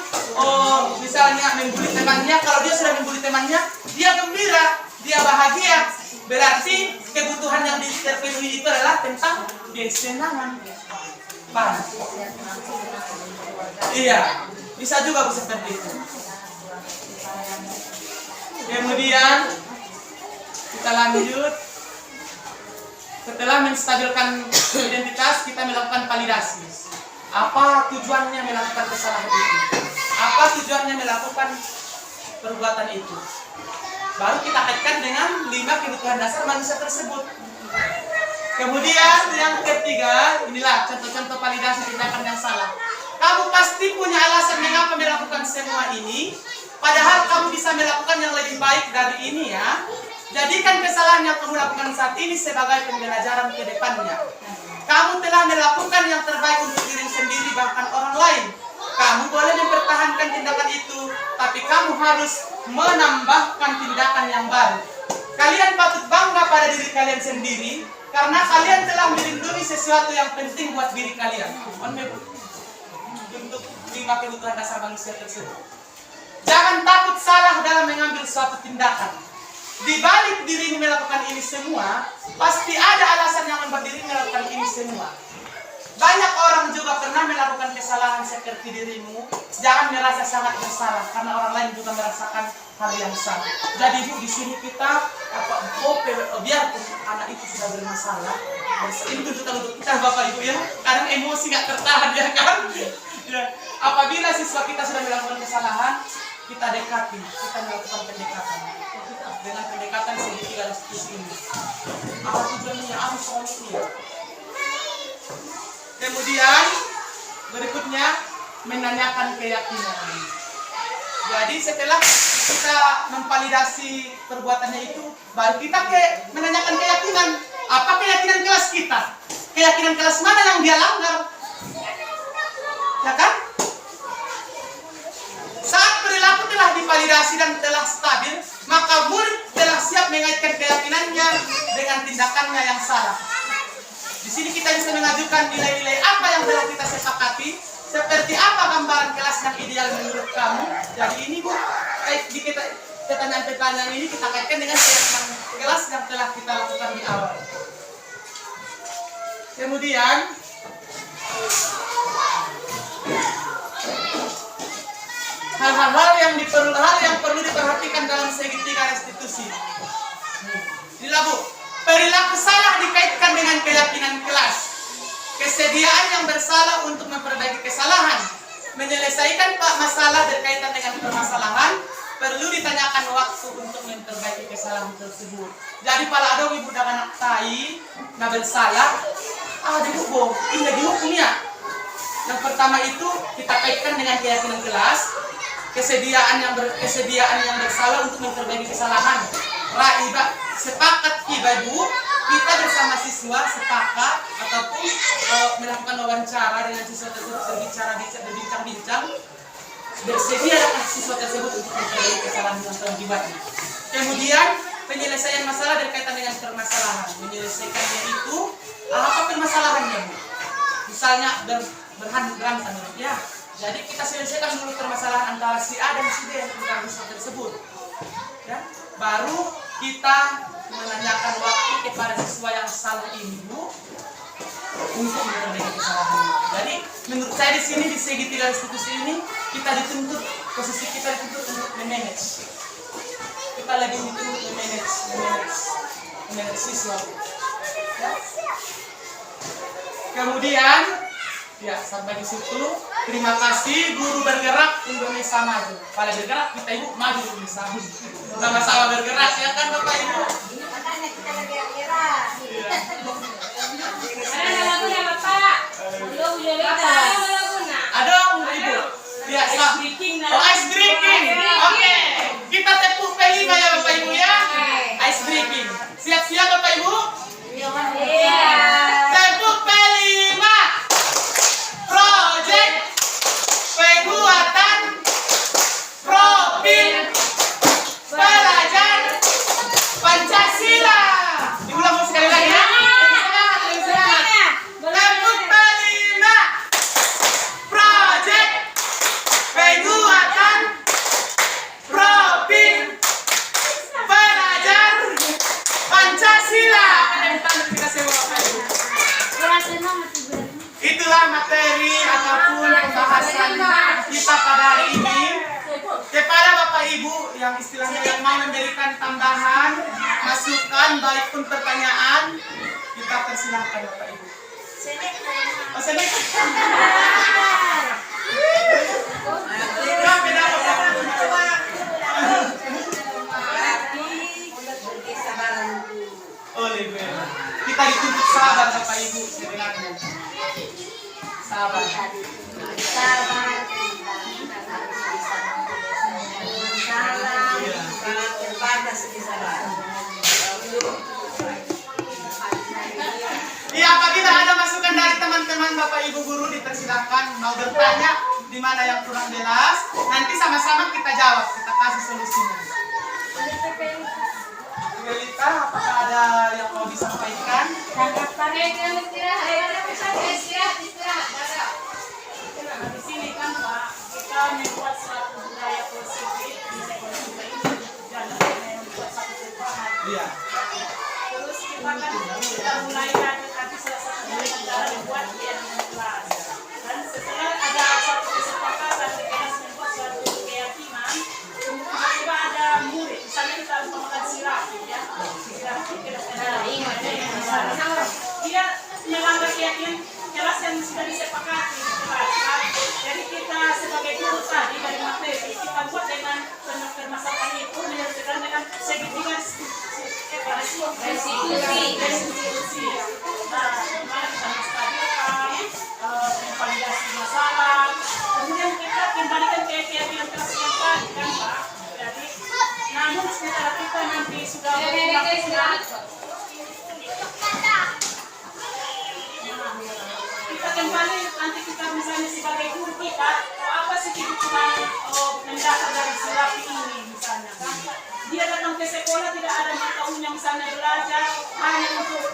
misalnya membuli temannya, kalau dia sudah membuli temannya, dia gembira, dia bahagia. Berarti kebutuhan yang terpenuhi itu adalah tentang kesenangan. Paham? Iya, bisa juga seperti itu. Kemudian kita lanjut. Setelah menstabilkan identitas, kita melakukan validasi. Apa tujuannya melakukan kesalahan itu? Apa tujuannya melakukan perbuatan itu. Baru kita kaitkan dengan 5 kebutuhan dasar manusia tersebut. Kemudian yang ketiga, inilah contoh-contoh validasi tindakan yang salah. Kamu pasti punya alasan mengapa melakukan semua ini, padahal kamu bisa melakukan yang lebih baik dari ini ya. Jadikan kesalahan yang kamu lakukan saat ini sebagai pembelajaran ke depannya. Kamu telah melakukan yang terbaik untuk diri sendiri bahkan orang lain. Kamu boleh mempertahankan tindakan itu, tapi kamu harus menambahkan tindakan yang baru. Kalian patut bangga pada diri kalian sendiri, karena kalian telah melindungi sesuatu yang penting buat diri kalian. Untuk 5 kebutuhan dasar manusia tersebut. Jangan takut salah dalam mengambil suatu tindakan. Di balik dirimu melakukan ini semua, pasti ada alasan yang membuat dirimu melakukan ini semua. Banyak orang juga pernah melakukan kesalahan seperti dirimu. Jangan merasa sangat bersalah, karena orang lain juga merasakan hal yang sama. Jadi Bu, di sini kita biarpun anak itu sudah bermasalah, ini tuntutan untuk kita Bapak Ibu ya. Kadang emosi nggak tertahan ya kan. Ya. Apabila siswa kita sudah melakukan kesalahan, kita dekati, kita melakukan pendekatan. Dengan pendekatan segitiga restitusi ini. Apa tujuannya? Apa solusinya? Kemudian berikutnya menanyakan keyakinan. Jadi setelah kita memvalidasi perbuatannya itu, baru kita menanyakan keyakinan. Apa keyakinan kelas kita? Keyakinan kelas mana yang dia langgar? Ya kan? Saat perilaku telah divalidasi dan telah stabil, maka murid telah siap mengaitkan keyakinannya dengan tindakannya yang salah. Di sini kita bisa mengajukan nilai-nilai apa yang telah kita sepakati, seperti apa gambaran kelas yang ideal menurut kamu. Jadi ini Bu, di pertanyaan-pertanyaan ini kita kaitkan dengan keyakinan kelas yang telah kita lakukan di awal. Kemudian hal-hal yang perlu diperhatikan dalam segitiga restitusi. Inilah Bu, perilaku salah dikaitkan dengan keyakinan kelas. Kesediaan yang bersalah untuk memperbaiki kesalahan. Menyelesaikan masalah berkaitan dengan permasalahan, perlu ditanyakan waktu untuk memperbaiki kesalahan tersebut. Jadi kalau ada ibu dan anak tai, nah bersalah, dihukum, ini dihukumnya. Yang pertama itu kita kaitkan dengan keyakinan kelas, kesediaan yang bersalah untuk memperbaiki kesalahan. Raibah sepakat ibu, kita bersama siswa sepakat ataupun melakukan wawancara dengan siswa tersebut, berbincang-bincang, bersedia dengan siswa tersebut untuk memperbaiki kesalahan yang telah dibuatnya. Kemudian penyelesaian masalah berkaitan dengan permasalahan. Menyelesaikannya itu apa permasalahannya Bu? Misalnya berantem ya. Jadi kita selesaikan dulu permasalahan antara si A dan si B tentang siswa tersebut. Ya. Baru kita menanyakan waktu kepada siswa yang salah ini Bu untuk memperbaiki kesalahan. Jadi menurut saya di sini di segitiga restitusi ini kita dituntut, posisi kita dituntut untuk memanage. Kita lagi dituntut memanage siswa. Ya. Kemudian ya sampai di situ. Terima kasih guru bergerak Indonesia maju. Pada bergerak kita Ibu maju Indonesia. Sama-sama bergerak ya kan Bapak Ibu. Makanya kita lagi bergerak. Ada lagunya Bapak. Belum Ada Ibu. Ya, ice breaking. Oke. Kita tepuk P5 ya Bapak Ibu ya. Ice breaking. Siap-siap Bapak Ibu? Iya. Tepuk P5. Project penguatan profil pelajar Pancasila. Diulang sekali lagi ya. Tepuk P5. Project penguatan profil pelajar Pancasila. Itulah materi ataupun pembahasan kita pada hari ini. Kepada Bapak Ibu yang istilahnya yang mau memberikan tambahan, masukan, baik pun pertanyaan, kita persilahkan Bapak Ibu. Senek. Sabar. Sabar. Salam. Terbatas di sana. Iya, apabila ada masukan dari teman-teman Bapak Ibu guru dipersilakan mau bertanya di mana yang kurang jelas, nanti sama-sama kita jawab, kita kasih solusinya. Ibu Lita, apakah ada yang mau disampaikan? Nah, di sini kan Pak, kita membuat suatu budaya positif di sekolah kita ini dan membuat satu perubahan. Iya. Terus kita mulai nanti salah satu dari cara membuat dia dengan kelas. Dan setelah ada satu kesepakatan di kelas membuat suatu keyakinan, tiba-tiba ada murid, misalnya kita memakan sirap, ya, sirap dia melanggar keyakinan kelas yang sudah disepakati di kelas. Jadi kita sebagai guru tadi dari materi kita buat dengan permasalahan itu menyelesaikan dengan segitiga restitusi. Nah, kemarin kita menstabilkan, memvalidasi masalah, kemudian kita kembalikan ke keyakinan kelas yang tadi kan Pak. Jadi, namun setelah kita nanti sudah kita kembali nanti kita misalnya sebagai guru kita apa sih kebutuhan mendasar dari sirapi ini misalnya kan dia datang ke sekolah tidak ada mata uangnya misalnya belajar hanya untuk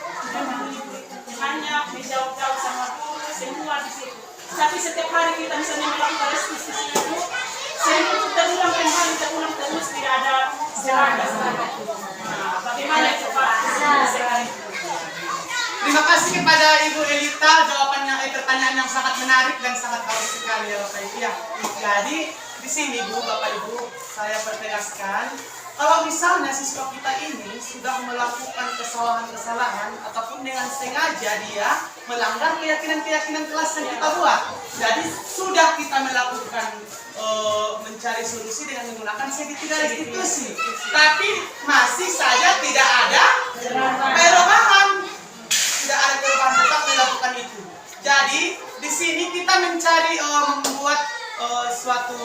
hanya menjauh-jauh sama guru semua di situ tapi setiap hari kita misalnya melakukan restitusi itu sehingga itu terulang kembali terulang terus tidak ada serangga. Nah, bagaimana itu Pak? Terima kasih kepada Ibu Elita, jawabannya pertanyaan yang sangat menarik dan sangat bagus sekali ya Bapak Ibu ya. Jadi di sini Bu, Bapak Ibu, saya pertegaskan kalau misalnya siswa kita ini sudah melakukan kesalahan-kesalahan ataupun dengan sengaja dia melanggar keyakinan-keyakinan kelas yang kita buat. Jadi sudah kita melakukan mencari solusi dengan menggunakan segitiga restitusi. Tapi masih saja tidak ada perubahan. Tidak ada perubahan tetap melakukan itu. Jadi di sini kita mencari membuat suatu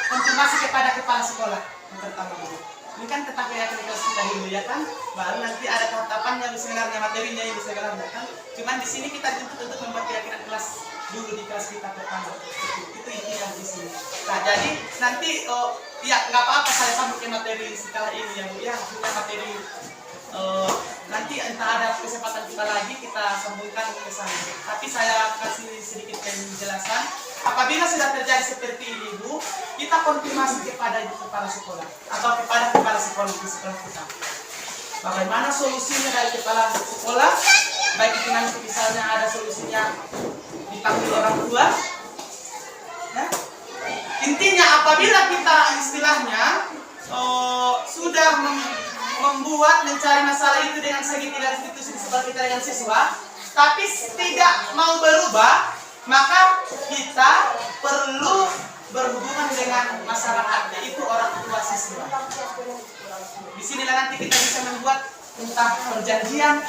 konfirmasi kepada kepala sekolah yang pertama dulu. Ini kan tentang keyakinan kelas kita dulu ya kan. Baru nanti ada tahapannya sebenarnya materinya ini sebenarnya kan. Cuman di sini kita dituntut untuk membuat keyakinan kelas dulu di kelas kita pertama. Itu yang di sini. Nah jadi nanti ya nggak apa-apa saya sambung ke materi setelah ini ya Bu ya. Punya materi nanti entah ada kesempatan kita lagi kita sambungkan ke sana. Tapi saya kasih sedikit penjelasan. Apabila sudah terjadi seperti ini Bu, kita konfirmasi kepada kepala sekolah atau kepada kepala sekolah di sekolah kita. Bagaimana solusinya dari kepala sekolah? Baik itu nanti misalnya ada solusinya dipanggil orang tua. Ya. Intinya apabila kita istilahnya sudah membuat mencari masalah itu dengan segitiga restitusi seperti kita dengan siswa, tapi tidak mau berubah, maka kita perlu berhubungan dengan masyarakat, yaitu orang tua siswa. Di sinilah nanti kita bisa membuat entah perjanjian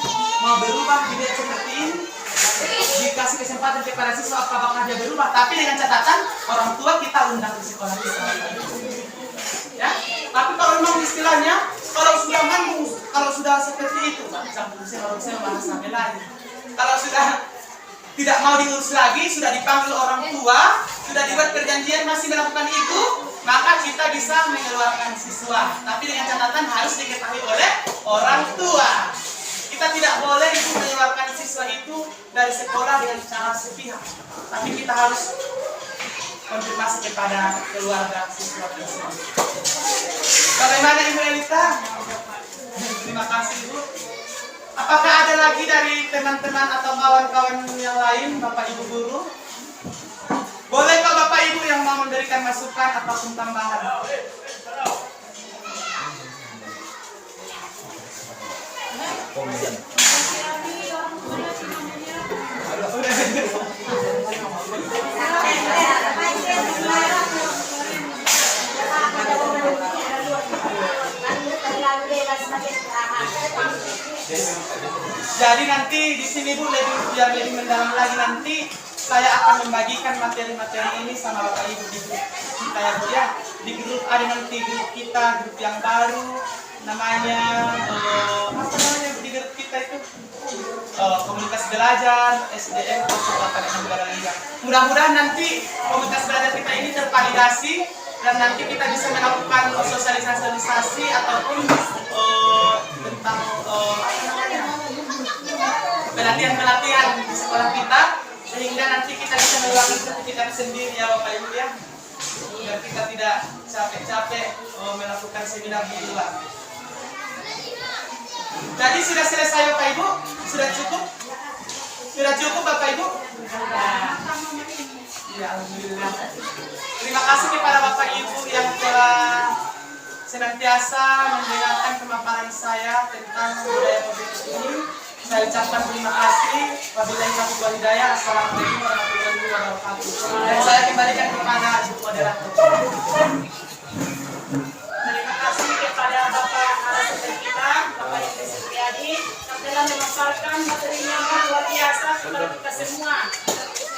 mau berubah jadi seperti ini, dikasih kesempatan kepada siswa apakah dia berubah, tapi dengan catatan orang tua kita undang di sekolah kita. Ya, tapi kalau memang istilahnya kalau sudah seperti itu, kalau sudah tidak mau diurus lagi, sudah dipanggil orang tua, sudah dibuat perjanjian masih melakukan itu, maka kita bisa mengeluarkan siswa. Tapi dengan catatan harus diketahui oleh orang tua. Kita tidak boleh mengeluarkan siswa itu dari sekolah dengan cara sepihak. Tapi kita harus konfirmasi kepada keluarga siswa tersebut. Bagaimana Ibu Elita? Terima kasih Ibu. Apakah ada lagi dari teman-teman atau kawan-kawan yang lain, Bapak Ibu guru? Boleh Pak Bapak Ibu yang mau memberikan masukan ataupun tambahan? Jadi nanti di sini Bu biar lebih mendalam lagi nanti saya akan membagikan materi-materi ini sama Bapak Ibu di grup kita ya Bu ya. Di grup ada nanti grup kita, grup yang baru namanya apa namanya di grup kita itu komunitas belajar SDM mudah-mudahan nanti komunitas belajar kita ini tervalidasi dan nanti kita bisa melakukan sosialisasi ataupun tentang pelatihan di sekolah kita sehingga nanti kita bisa mengeluarkan sertifikat sendiri ya Bapak Ibu ya biar kita tidak capek-capek melakukan seminar di luar. Jadi sudah selesai Bapak Ibu? Sudah cukup? Sudah cukup Bapak Ibu? Ya, alhamdulillah. Terima kasih kepada Bapak Ibu yang telah senantiasa mendengarkan pemaparan saya tentang budaya positif ini. Saya ucapkan terima kasih. Wabillahi taufiq wal hidayah. Assalamualaikum warahmatullahi wabarakatuh. Dan saya kembalikan kepada Ibu moderator. Terima kasih kepada Bapak narasumber kita, Bapak Ibu Supriyadi, yang telah memaparkan materi yang luar biasa kepada kita semua.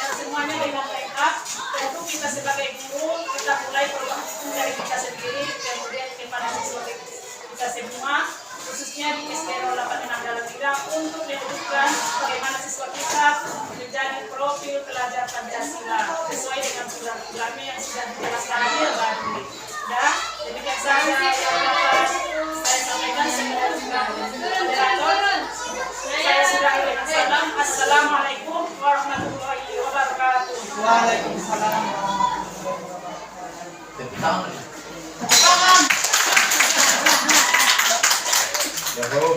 Yang semuanya dengan lengkap. Tentu kita sebagai guru, kita mulai berlangsung dari kita sendiri, kemudian kepada siswa kita semua, khususnya di SDN 86 dalam bidang untuk menunjukkan bagaimana siswa kita menjadi profil pelajar Pancasila sesuai dengan program-programnya yang sudah dijelaskan tadi. Dan demikian saja yang dapat saya sampaikan.